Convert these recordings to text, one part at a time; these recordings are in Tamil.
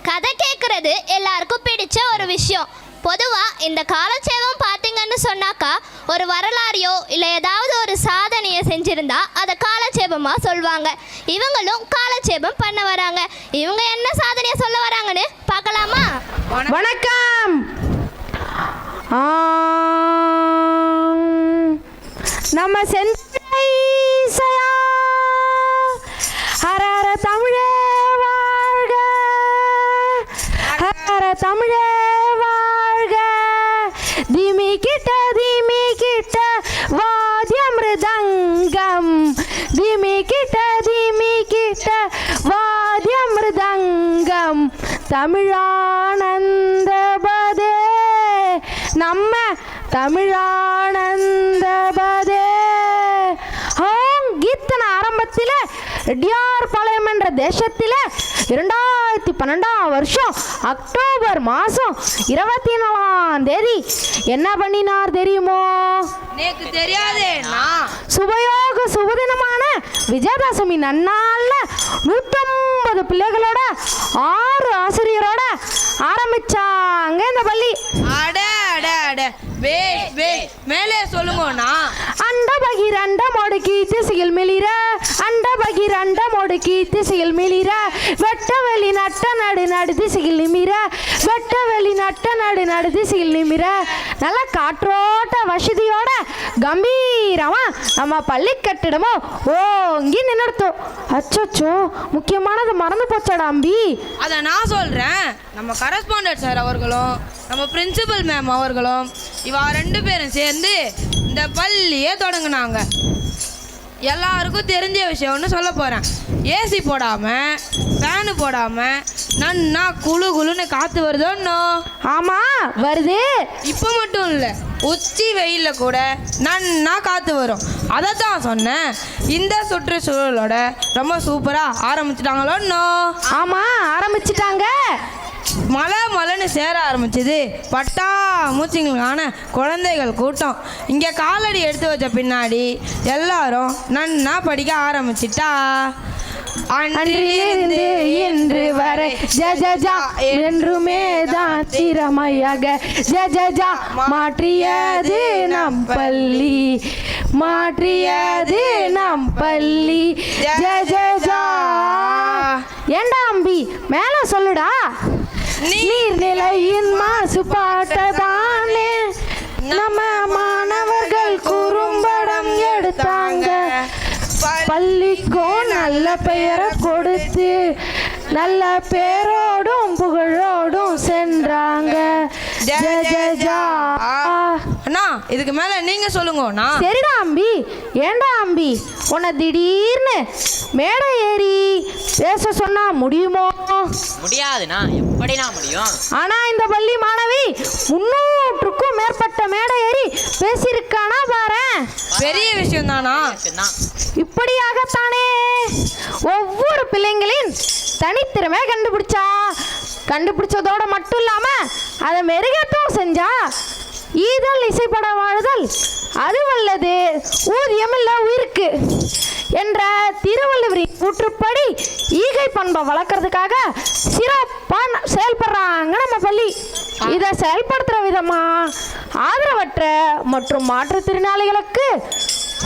கதை கேட்குறது எல்லாருக்கும் பிடிச்ச ஒரு விஷயம். பொதுவாக இந்த காலட்சேபம் பார்த்தீங்கன்னு சொன்னாக்கா ஒரு வரலாறையோ இல்லை ஏதாவது ஒரு சாதனையை செஞ்சுருந்தா அதை காலட்சேபமாக சொல்லுவாங்க. இவங்களும் காலட்சேபம் பண்ண வராங்க. இவங்க என்ன சாதனையை சொல்ல வராங்கன்னு பார்க்கலாமா? வணக்கம். நம்ம செந்திலை ஹரஹர தமிழே வாழ்க, ஹரஹர தமிழே வாழ்க. திமி கிட்ட வாத்தியமிருதங்கம், திமி கிட்ட வாத்தியமிருதங்கம். தமிழானந்தபதே நம்ம தமிழானந்தபதே. கீர்த்தன ஆரம்பத்தில் ரெட்டியார் பாளையம் என்ற தேசத்தில் 2012 வருஷம் அக்டோபர் மாதம் 24ஆம் தேதி என்ன பண்ணினார் தெரியுமோ? எனக்கு தெரியாதே. சுபயோக சுபதினமான விஜயதசமி நன்னாளில் 150 பிள்ளைகளோட 6 ஆசிரியரோட ஆரம்பிச்சாங்க இந்த பள்ளி. அட அட அட மேலே சொல்லுங்கண்ணா. அண்ட பகிரண்ட மொடுக்கி திசையில் மிளிர, அண்ட பகிரண்ட மொடுக்கி திசையில் மிளிர, வெட்ட வெளி நட்ட நடு நடு திசையில் நிமிர, வெட்ட வெளி நட்ட நடு நடு திசையில் நிமிர. நல்ல காற்றோட்ட வசதியோட கம்பீரமா நம்ம பள்ளி கட்டிடமோ ஓங்கி நின்றுத்தோம். அச்சோ, முக்கியமானது மறந்து போச்சாடா அம்பி. அதை நான் சொல்கிறேன். நம்ம கரஸ்பாண்டன்ட் சார் அவர்களும் நம்ம பிரின்சிபல் மேம் அவர்களும் இவா 2 பேரும் சேர்ந்து இந்த பள்ளியே தொடங்கினாங்க. எல்லாருக்கும் தெரிஞ்ச விஷயம்னு சொல்ல போகிறேன். ஏசி போடாமல் ஃபேனு போடாமல் நன்னா குழு குழுன்னு காற்று வருதோன்னோ. ஆமாம் வருது. இப்போ மட்டும் இல்லை, உச்சி வெயிலில் கூட நன்னா காற்று வரும். அதை தான் சொன்னேன். இந்த சுற்றுச்சூழலோட ரொம்ப சூப்பராக ஆரம்பிச்சிட்டாங்களோன்னோ. ஆமாம் ஆரம்பிச்சிட்டாங்க. மலைன்னு சேர ஆரம்பிச்சது பட்டா மூச்சிங்களுக்கான குழந்தைகள் கூட்டம். இங்கே காலடி எடுத்து வச்ச பின்னாடி எல்லாரும் நன்னா படிக்க ஆரம்பிச்சிட்டா. அன்றிலிருந்து இன்று வரை ஜஜஜா என்றுமே தான் திறமையாக ஜஜஜா மாற்றியது நம் பள்ளி, மாற்றியது நம் பள்ளி ஜஜஜா. ஏண்டா அம்பி மேல சொல்லுடா. நீர்நிலையின் மாசுபாட்டதானே நம்ம மாணவர்கள் குறும்படம் எடுத்தாங்க. பள்ளிக்கும் நல்ல பெயரை கொடுத்து நல்ல பேரோடும் புகழோடும் சென்றாங்க. அண்ணா இதுக்கு மேல நீங்க சொல்லுங்கண்ணா. சரிடா அம்பி. ஏண்டா அம்பி உன்னை திடீர்னு மேடை ஏறி பேச சொன்னா முடியுமோ? முடியாதுண்ணா. எப்படினா முடியும்? ஆனா இந்த பள்ளி மாணவி 300க்கும் மேற்பட்ட மேடை ஏறி பேசியிருக்கானா பாரு. பெரிய விஷயம் தானா? இப்படியாகத்தானே ஒவ்வொரு பிள்ளைங்களின் தனித்திறமை கண்டுபிடிச்சதோட மட்டும் இல்லாம அதை மெருகேற்றவும் செஞ்சா. ஈதல் இசைப்பட வாழ்தல் அது வல்லது ஊதியம் இல்ல உயிருக்கு என்ற திருவள்ளுவரின் கூற்றுப்படி ஈகை பண்பை வளர்க்கறதுக்காக சிறப்பாக செயல்படுறாங்க நம்ம பள்ளி. இதை செயல்படுத்துகிற விதமா ஆதரவற்ற மற்றும் மாற்றுத்திறனாளிகளுக்கு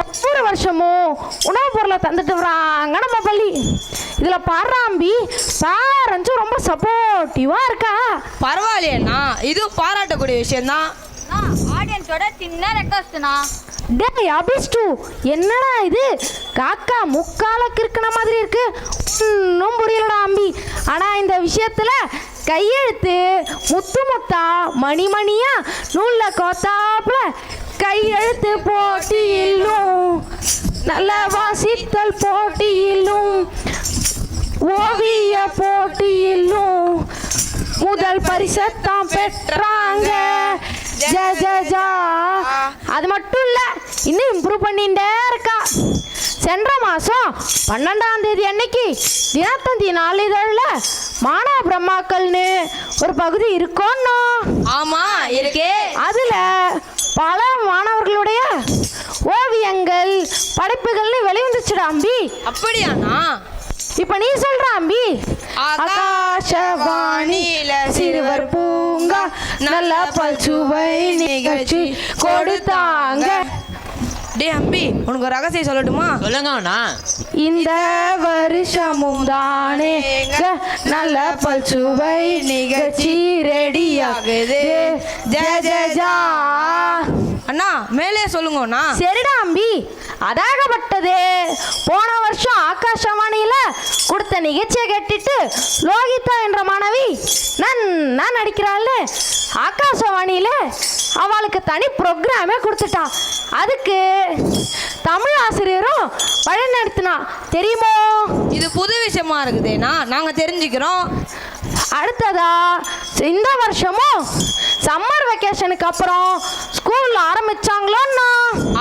ஒவ்வொரு வருஷமும் உணவுப் பொருளை தந்துட்டு வராங்க நம்ம பள்ளி. இதில் பாராம்பி பேரண்ட்ஸும் ரொம்ப சப்போர்ட்டிவாக இருக்கா. பரவாயில்லையண்ணா, இது பாராட்டக்கூடிய விஷயம்தான். ஆடியன்ஸோட சின்ன ரெக்வஸ்ட்னா. டேய் அபிஸ்டு, என்னடா இது காக்கா முக்கால கிறுக்கின மாதிரி இருக்கு. இன்னும் புரியலடா அம்பி. ஆனால் இந்த விஷயத்தில் கையெழுத்து முத்து முத்தா மணிமணியா நூலில் கோத்தாப்புல கையெழுத்து போட்டியிலும் நல்ல வாசித்தல் போட்டியிலும் ஓவிய போட்டியிலும் முதல் பரிசத்தான் பெற்றாங்க. அது மட்டும் இல்ல, இன்னும் இம்ப்ரூவ் பண்ணிட்டே இருக்கா. சென்ற மாசம் 12ஆம் தேதி அன்னைக்கு தினத்தந்தி நாளிதழில் மாணவ பிரம்மாக்கள்னு ஒரு பகுதி இருக்கோன்னு. ஆமா இருக்கே. அதுல பல மாணவர்களுடைய ஓவியங்கள் படைப்புகள்னு வெளிவந்துச்சுடா அம்பி. அப்படியாண்ணா? இப்ப நீ சொல்ற அம்பி. ஆகாஷவாணியில சிறுவர் பூங்கா நல்ல பல்சுவை நிகழ்ச்சி கொடுத்தாங்க. டே அம்பி, உனக்கு ஒரு ரகசியம் சொல்லட்டுமா? சொல்லுங்க அண்ணா. இந்த வருஷமும் தானே நல்ல பல்சுவை நிகழ்ச்சி ரெடியாகுது. ஜெய ஜெய ஜா. அண்ணா மேலே சொல்லுங்கண்ணா. சரிடா அம்பி, அதாகப்பட்டது போன வருஷம் ஆகாஷவாணியில கொடுத்த நிகழ்ச்சியை கேட்டுட்டு லோகிதா என்ற மாணவி நன்னா நடிக்கிறாள். ஆகாஷவாணியில அவளுக்கு தனி ப்ரோக்ராமே கொடுத்துட்டா. அதுக்கு தமிழ் ஆசிரியரும் வழி நடத்தினா தெரியுமோ? இது புது விஷயமா இருக்குதேண்ணா, நாங்க தெரிஞ்சுக்கிறோம். அடுத்ததா இந்த வருஷமும் சம்மர் வெக்கேஷனுக்கு அப்புறம் ஸ்கூல்ல ஆரம்பிச்சாங்களோன்னா?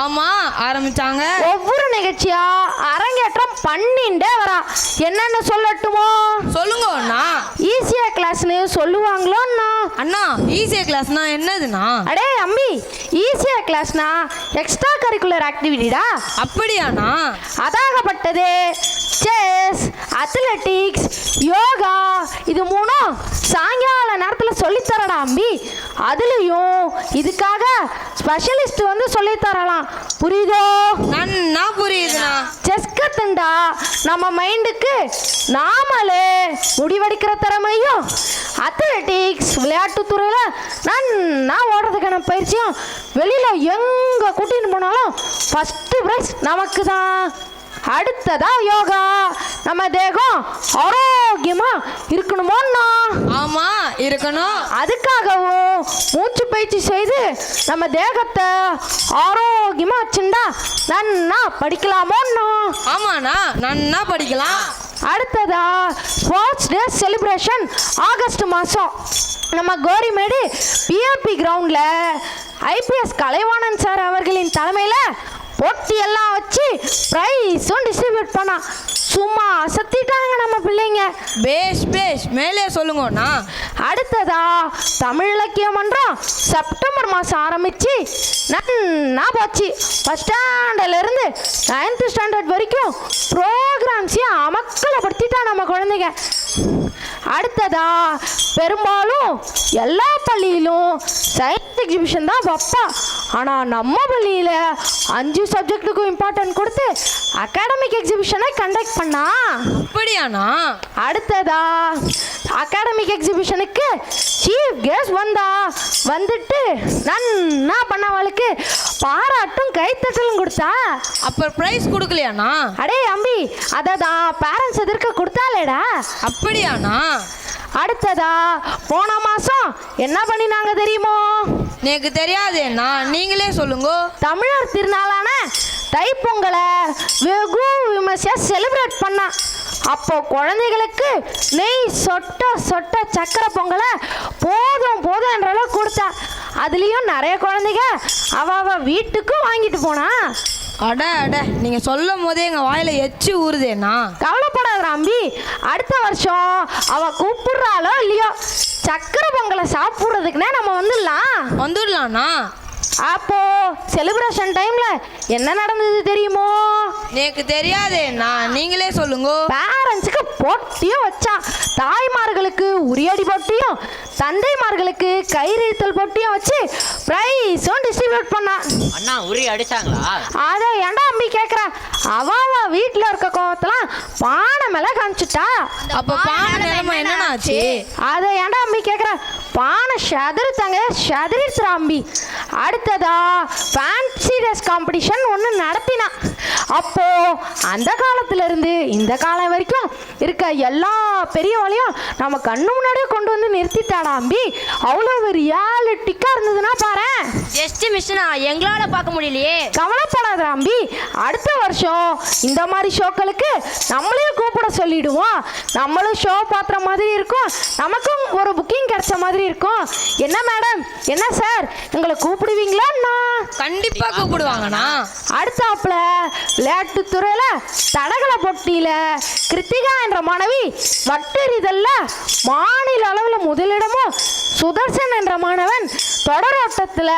ஆமா, ஆரம்பிச்சாங்க. ஒவ்வொரு நிகழ்ச்சியா அரங்கேற்றம் பண்ணிண்டே வரா. என்னன்னு சொல்லட்டுமோ? சொல்லுங்க அண்ணா. ஈஸியா கிளாஸ்னு சொல்லுவாங்களோன்னா? அண்ணா, ஈஸியா கிளாஸ்னா என்னதுண்ணா? அடே அம்பி, ஈஸியா கிளாஸ்னா எக்ஸ்ட்ரா கரிக்குலர் ஆக்டிவிட்டிடா. அப்படியாண்ணா? அதாகப்பட்டது செஸ், அத்லெட்டிக்ஸ், யோகா இது மூணும் சாயங்கால நேரத்தில் சொல்லித்தரடா அம்பி. அதுலேயும் இதுக்காக ஸ்பெஷலிஸ்ட் வந்து சொல்லித்தரலாம். புரியுதோ? நன்னா புரியுதுண்ணா. செஸ் கத்துண்டா நம்ம மைண்டுக்கு நாமளே முடிவெடுக்கிற திறமையும், அத்லெட்டிக்ஸ் விளையாட்டு துறையில் நன்னா ஓடுறதுக்கான பயிற்சியும், வெளியில் எங்கே கூட்டின்னு போனாலும் ஃபஸ்ட்டு ப்ரைஸ் நமக்கு தான். அடுத்ததா யோகா, நம்ம தேகம் ஆரோக்கியமா இருக்கணுமோன்னா? ஆமா, இருக்கணும். அதுக்காகவும் மூச்சு பயிற்சி செய்து நம்ம தேகத்தை ஆரோக்கியமா வச்சுண்டா நன்னா படிக்கலாமோன்னா? ஆமாண்ணா, நன்னா படிக்கலாம். அடுத்ததா ஸ்போர்ட்ஸ் டே செலிப்ரேஷன் ஆகஸ்ட் மாதம் நம்ம கோரிமேடு பிஆர்பி கிரவுண்டில் ஐபிஎஸ் கலைவாணன் சார் அவர்களின் தலைமையில் போட்டியெல்லாம் வச்சு ப்ரைஸும் டிஸ்ட்ரிபியூட் பண்ணா. சும்மா அசத்திட்டாங்க நம்ம பிள்ளைங்க. பேஷ் பேஷ், மேலே சொல்லுங்கண்ணா. அடுத்ததா தமிழ் இலக்கிய மன்றம் செப்டம்பர் மாதம் ஆரம்பித்து நன்னா போச்சு. ஃபஸ்ட் ஸ்டாண்டர்ட்லேருந்து 9th ஸ்டாண்டர்ட் வரைக்கும் ப்ரோக்ராம்ஸையும் அமக்கலப்படுத்திட்டா நம்ம குழந்தைங்க. அடுத்ததா பெரும்பாலும் எல்லா பள்ளியிலும் சயின்ஸ் எக்ஸிபிஷன் தான் வைப்பா. ஆனால் நம்ம பள்ளியில் 5 சப்ஜெக்ட்டுக்கும் இம்பார்ட்டன்ட் கொடுத்து அகாடமிக் எக்ஸிபிஷனை கண்டக்ட் பண்ணா. அப்படியாண்ணா? அடுத்ததா அகாடமிக் எக்ஸிபிஷனுக்கு சீஃப் கெஸ்ட் வந்துட்டு நன்னா பண்ணவளுக்கு பாராட்டும் கைத்தட்டலும் கொடுத்தா. அப்ப பிரைஸ் கொடுக்கலையாண்ணா? அடே அம்பி, அதை தான் பேரண்ட்ஸ் எதிர்க்க கொடுத்தாலேடா. அப்படியாண்ணா? அடுத்ததா போன மாசம் என்ன பண்ணினாங்க தெரியுமோ? எனக்கு தெரியாதேண்ணா, நீங்களே சொல்லுங்க. தமிழர் திருநாளான தைப்பொங்கலை வெகு விமர்சையா செலிப்ரேட் பண்ணா. அப்போ குழந்தைகளுக்கு நெய் சொட்ட சொட்ட சக்கரை பொங்கலை போதும் போதும் என்ற அளவுக்கு கொடுத்தா. அதுலேயும் நிறைய குழந்தைங்க அவ வீட்டுக்கும் வாங்கிட்டு போனா. அட அட, நீங்க சொல்லும் போதே எங்க வாயில எச்சு ஊறுதேண்ணா. கவலைப்படாத அம்பி, அடுத்த வருஷம் அவ கூப்பிடுறாளோ இல்லையோ சக்கரை பொங்கலை சாப்பிட்றதுக்குன்னே நம்ம வந்துடலாண்ணா. அப்போ செலிப்ரேஷன் டைம்ல என்ன நடந்தது தெரியுமோ? எனக்கு தெரியாதேண்ணா, நீங்களே சொல்லுங்க. பேரண்ட்ஸுக்கு போட்டியும் வச்சான். தாய்மார்களுக்கு உரியடி போட்டியும் தந்தைமார்களுக்கு கயிறிழுத்தல் போட்டியும் வச்சு பிரைஸும் டிஸ்ட்ரிபியூட் பண்ணான். அண்ணா உரி அடிச்சாங்களா? அதை ஏன்டா அம்பி கேட்குறா? அவ வீட்டில் இருக்க கோவத்தெல்லாம் பானை மேலே காமிச்சிட்டா. அப்ப பானை நிலைமை என்னன்னாச்சு? அதை ஏன்டா அம்பி கேட்குறா? பானை ஷதறிடுச்சுரா அம்பி. அடுத்ததா ஃபேன்சி ட்ரெஸ் காம்படிஷன் ஒன்று நடத்தினா. அப்போ அந்த காலத்துல இருந்து இந்த காலம் வரைக்கும் இருக்க எல்லா பெரியவளையும் நம்ம கண்ணு முன்னாடியே கொண்டு வந்து நிறுத்திட்டாடா அம்பி. அவ்வளோ ரியாலிட்டிக்கா இருந்ததுன்னா பாரு. ஜஸ்ட் மிஸ்னா எங்களால பார்க்க முடியலையே. கவலைப்படாத அம்பி, அடுத்த வருஷம் இந்த மாதிரி ஷோக்களுக்கு நம்மளையும் கூப்பிட சொல்லிடுவோம். நம்மளும் ஷோ பார்க்குற மாதிரி இருக்கும், நமக்கும் ஒரு புக்கிங் கிடைச்ச மாதிரி இருக்கும். என்ன மேடம், என்ன சார், எங்களை கூப்பிடுவீங்களாண்ணா? கண்டிப்பா கூப்பிடுவாங்கண்ணா. அடுத்தாப்புல விளையாட்டு துறையில தடகள போட்டியில கிருத்திகா என்ற மாணவி வட்டெறிதல்ல மாநில அளவில் முதலிடமும் சுதர்சன் என்ற மாணவன் தொடரோட்டத்தில்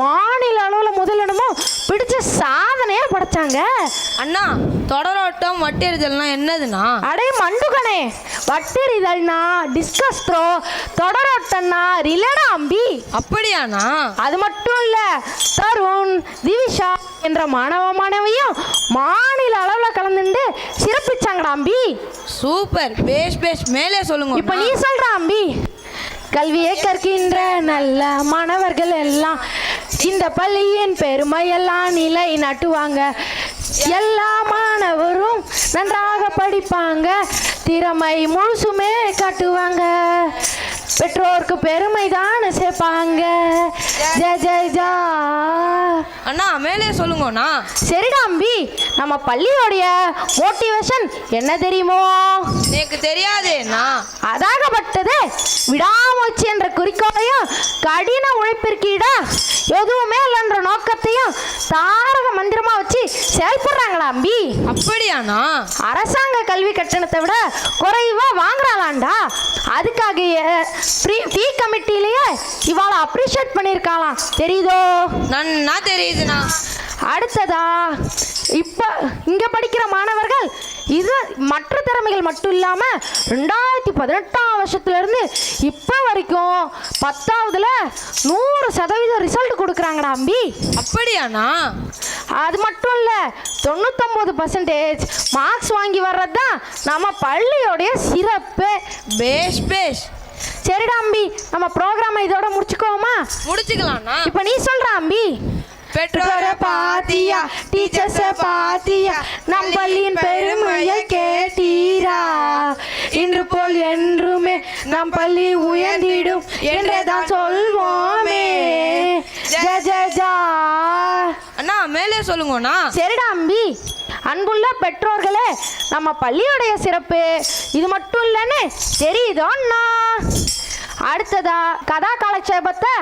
மாநில அளவில் முதலிடமும் பிடிச்ச சாதனையே படைச்சாங்க. அண்ணா தொடரோட்டம் வட்டெறிதல்னா என்னதுண்ணா? அடே மண்டுகனே, வட்டெறிதல்னா டிஸ்கஸ் த்ரோ, தொடரோட்டம்னா ரிலேடா அம்பி. அப்படியாண்ணா? அது மட்டும் இல்ல, தருண், திவிஷா என்ற மாணவியும் மாநில அளவில் கலந்துட்டு சிறப்பிச்சாங்கடா அம்பி. சூப்பர், பேஷ் பேஷ், மேலே சொல்லுங்க. இப்ப நீ சொல்ற அம்பி. கல்வியை கற்கின்ற நல்ல மாணவர்கள் எல்லாம் இந்த பள்ளியின் பெருமையெல்லாம் நிலை நாட்டுவாங்க. எல்லா மாணவரும் நன்றாக படிப்பாங்க, திறமை முழுசுமே காட்டுவாங்க, பெற்றோருக்கு பெருமை தான் சேர்ப்பாங்க. ஜெய் ஜெய் ஜா. அண்ணா மேலே சொல்லுங்கண்ணா. சரிடா அம்பி, நம்ம பள்ளியோடைய மோட்டிவேஷன் என்ன தெரியுமோ? எனக்கு தெரியாதேண்ணா. அதாகப்பட்டது விடாமுயற்சி என்ற குறிக்கோளையும் கடின உழைப்பிற்கீடா எதுவுமே இல்லைன்ற நோக்கத்தையும் தாரக மந்திரமா வச்சு செயல்படுறாங்களா அம்பி. அப்படியாண்ணா? அரசாங்க கல்வி கட்டணத்தை விட குறைவா வாங்குறாளாண்டா. அதுக்காக ஃபீ கமிட்டிலேயே இவாளை அப்ரிஷியேட் பண்ணியிருக்காளாம், தெரியுதோ? நன்னா தெரியுதுண்ணா. அடுத்ததா இப்போ இங்கே படிக்கிற மாணவர்கள் இது மற்ற திறமைகள் மட்டும் இல்லாமல் 2018ஆம் வருஷத்துலேருந்து இப்போ வரைக்கும் 10ஆவதுல 100% ரிசல்ட் கொடுக்குறாங்கடா அம்பி. அப்படியாண்ணா? அது மட்டும் இல்லை, 99% மார்க்ஸ் வாங்கி வர்றது தான் நம்ம பள்ளியோடைய சிறப்பு. பேஷ் பேஷ். சரிடா அம்பி, நம்ம ப்ரோக்ராமை இதோட முடிச்சுக்கோமா? முடிச்சுக்கலாம்ண்ணா. இப்போ நீ சொல்ற அம்பி. பெற்றோரை பாத்தியா, டீச்சர்ஸை பாத்தியா, நம் பள்ளியின் பெருமையை கேட்டீரா, இன்று போல் என்றுமே நம் பள்ளி உயர்ந்திடும் என்றே தான் சொல்வோமே. ஜெ ஜெ ஜா. அண்ணா மேலே சொல்லுங்கண்ணா. சரிடா அம்பி. அன்புள்ள பெற்றோர்களே, நம்ம பள்ளியோடைய சிறப்பு இது மட்டும் இல்லைன்னு தெரியுதோண்ணா. அடுத்ததா கதா காலட்சேபத்தை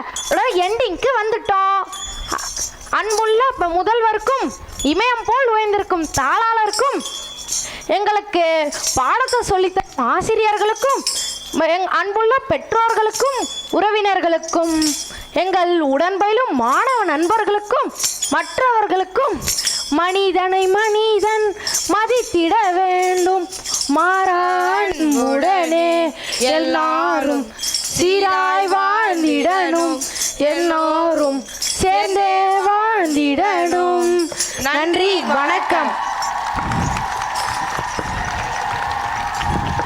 எண்டிங்க்கு வந்துட்டோம். அன்புள்ள முதல்வருக்கும் இமயம் போல் உயர்ந்திருக்கும் தாளாளருக்கும், எங்களுக்கு பாடத்தை சொல்லித்தரும் ஆசிரியர்களுக்கும், அன்புள்ள பெற்றோர்களுக்கும், உறவினர்களுக்கும், எங்கள் உடன்பயிலும் மாணவ நண்பர்களுக்கும், மற்றவர்களுக்கும், மனிதனை மனிதன் மதித்திட வேண்டும், மாறான் உடனே எல்லாரும் சீராய்